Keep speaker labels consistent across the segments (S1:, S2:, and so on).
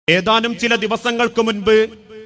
S1: ഏതാനും ചില ദിവസങ്ങൾക്ക് മുൻപ്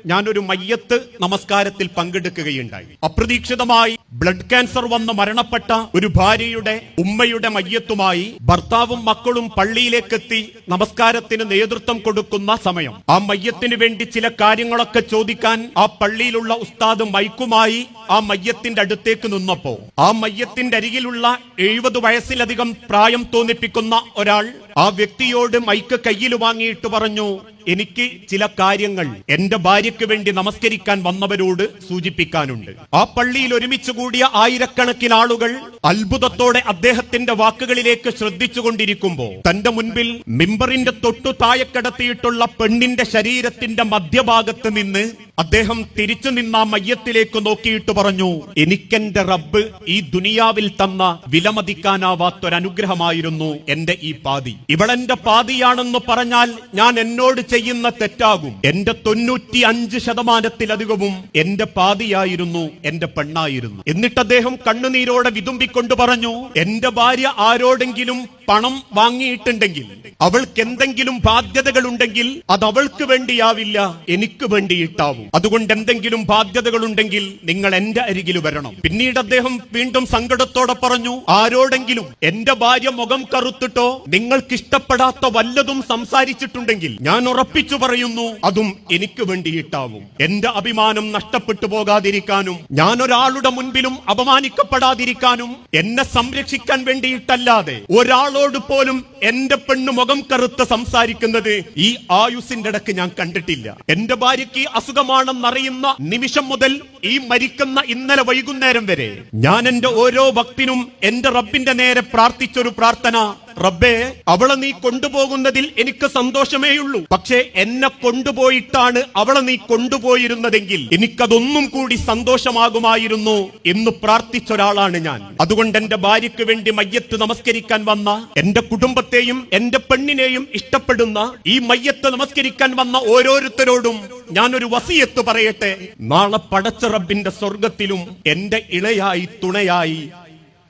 S1: ഞാനൊരു മയ്യത്ത് നമസ്കാരത്തിൽ പങ്കെടുക്കുകയുണ്ടായി. അപ്രതീക്ഷിതമായി ബ്ലഡ് ക്യാൻസർ വന്ന് മരണപ്പെട്ട ഒരു ഭാര്യയുടെ ഉമ്മയുടെ മയ്യത്തുമായി ഭർത്താവും മക്കളും പള്ളിയിലേക്കെത്തി നമസ്കാരത്തിന് നേതൃത്വം കൊടുക്കുന്ന സമയം ആ മയ്യത്തിന് വേണ്ടി ചില കാര്യങ്ങളൊക്കെ ചോദിക്കാൻ ആ പള്ളിയിലുള്ള ഉസ്താദ് മൈക്കുമായി ആ മയ്യത്തിന്റെ അടുത്തേക്ക് നിന്നപ്പോ ആ മയ്യത്തിന്റെ അരികിലുള്ള 70 വയസ്സിലധികം പ്രായം തോന്നിപ്പിക്കുന്ന ഒരാൾ ആ വ്യക്തിയോട് മൈക്ക് കയ്യിൽ വാങ്ങിയിട്ട് പറഞ്ഞു, എനിക്ക് ചില കാര്യങ്ങൾ എന്റെ ഭാര്യയ്ക്ക് വേണ്ടി നമസ്കരിക്കാൻ വന്നവരോട് സൂചിപ്പിക്കാനുണ്ട്. ആ പള്ളിയിൽ ഒരുമിച്ച് കൂടിയ ആയിരക്കണക്കിന് ആളുകൾ അത്ഭുതത്തോടെ അദ്ദേഹത്തിന്റെ വാക്കുകളിലേക്ക് ശ്രദ്ധിച്ചുകൊണ്ടിരിക്കുമ്പോൾ തന്റെ മുൻപിൽ മിമ്പറിന്റെ തൊട്ടു താഴെ കിടത്തിയിട്ടുള്ള പെണ്ണിന്റെ ശരീരത്തിന്റെ മധ്യഭാഗത്ത് നിന്ന് അദ്ദേഹം തിരിച്ചു നിന്ന മയ്യത്തിലേക്ക് നോക്കിയിട്ട് പറഞ്ഞു, എനിക്കെന്റെ റബ്ബ് ഈ ദുനിയാവിൽ തന്ന വിലമതിക്കാനാവാത്തൊരനുഗ്രഹമായിരുന്നു എന്റെ ഈ പാതി. ഇവളെന്റെ പാതിയാണെന്ന് പറഞ്ഞാൽ ഞാൻ എന്നോട് ചെയ്യുന്ന തെറ്റാകും. എന്റെ 95% എന്റെ പാതിയായിരുന്നു, എന്റെ പെണ്ണായിരുന്നു. എന്നിട്ട് അദ്ദേഹം കണ്ണുനീരോടെ വിതുമ്പിക്കൊണ്ട് പറഞ്ഞു, എന്റെ ഭാര്യ ആരോടെങ്കിലും പണം വാങ്ങിയിട്ടുണ്ടെങ്കിൽ, അവൾക്ക് എന്തെങ്കിലും ബാധ്യതകൾ ഉണ്ടെങ്കിൽ അത് അവൾക്ക് വേണ്ടിയാവില്ല, എനിക്ക് വേണ്ടിയിട്ടാവും. അതുകൊണ്ട് എന്തെങ്കിലും ബാധ്യതകൾ ഉണ്ടെങ്കിൽ നിങ്ങൾ എന്റെ അരികിൽ വരണം. പിന്നീട് അദ്ദേഹം വീണ്ടും സങ്കടത്തോടെ പറഞ്ഞു, ആരോടെങ്കിലും എന്റെ ഭാര്യ മുഖം കറുത്തിട്ടോ നിങ്ങൾക്ക് ഇഷ്ടപ്പെടാത്ത വല്ലതും സംസാരിച്ചിട്ടുണ്ടെങ്കിൽ ഞാൻ ഉറപ്പിച്ചു പറയുന്നു, അതും എനിക്ക് വേണ്ടിയിട്ടാവും. എന്റെ അഭിമാനം നഷ്ടപ്പെട്ടു പോകാതിരിക്കാനും ഞാൻ ഒരാളുടെ മുൻപിലും അപമാനിക്കപ്പെടാതിരിക്കാനും എന്നെ സംരക്ഷിക്കാൻ വേണ്ടിയിട്ടല്ലാതെ ഒരാളോട് പോലും എന്റെ പെണ്ണ് മുഖം കറുത്ത് സംസാരിക്കുന്നത് ഈ ആയുസിന്റെ ഇടക്ക് ഞാൻ കണ്ടിട്ടില്ല. എന്റെ ഭാര്യയ്ക്ക് അസുഖമാണെന്നറിയുന്ന നിമിഷം മുതൽ ഈ മരിക്കുന്ന ഇന്നലെ വൈകുന്നേരം വരെ ഞാൻ എന്റെ ഓരോ ഭക്തിനും എന്റെ റബ്ബിന്റെ നേരെ പ്രാർത്ഥിച്ചൊരു പ്രാർത്ഥന, റബ്ബേ, അവളെ നീ കൊണ്ടുപോകുന്നതിൽ എനിക്ക് സന്തോഷമേയുള്ളൂ. പക്ഷേ എന്നെ കൊണ്ടുപോയിട്ടാണ് അവളെ നീ കൊണ്ടുപോയിരുന്നതെങ്കിൽ എനിക്കതൊന്നും കൂടി സന്തോഷമാകുമായിരുന്നു എന്ന് പ്രാർത്ഥിച്ച ഒരാളാണ് ഞാൻ. അതുകൊണ്ട് എന്റെ ഭാര്യയ്ക്ക് വേണ്ടി മയ്യത്ത് നമസ്കരിക്കാൻ വന്ന എന്റെ കുടുംബത്തെയും എന്റെ പെണ്ണിനെയും ഇഷ്ടപ്പെടുന്ന ഈ മയ്യത്ത് നമസ്കരിക്കാൻ വന്ന ഓരോരുത്തരോടും ഞാനൊരു വസിയത്ത് പറയട്ടെ. നാളെ പടച്ച റബ്ബിന്റെ സ്വർഗത്തിലും എന്റെ ഇളയായി തുണയായി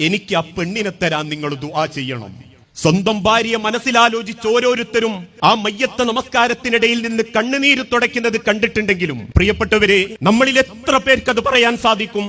S1: എനിക്ക് ആ പെണ്ണിനെ തരാൻ നിങ്ങൾ ദുആ ചെയ്യണം. സ്വന്തം ഭാര്യയെ മനസ്സിലാലോചിച്ച് ഓരോരുത്തരും ആ മയ്യത്ത് നമസ്കാരത്തിനിടയിൽ നിന്ന് കണ്ണുനീര് തുടയ്ക്കുന്നത് കണ്ടിട്ടുണ്ടെങ്കിലും പ്രിയപ്പെട്ടവരെ, നമ്മളിൽ എത്ര പേർക്ക് അത് പറയാൻ സാധിക്കും?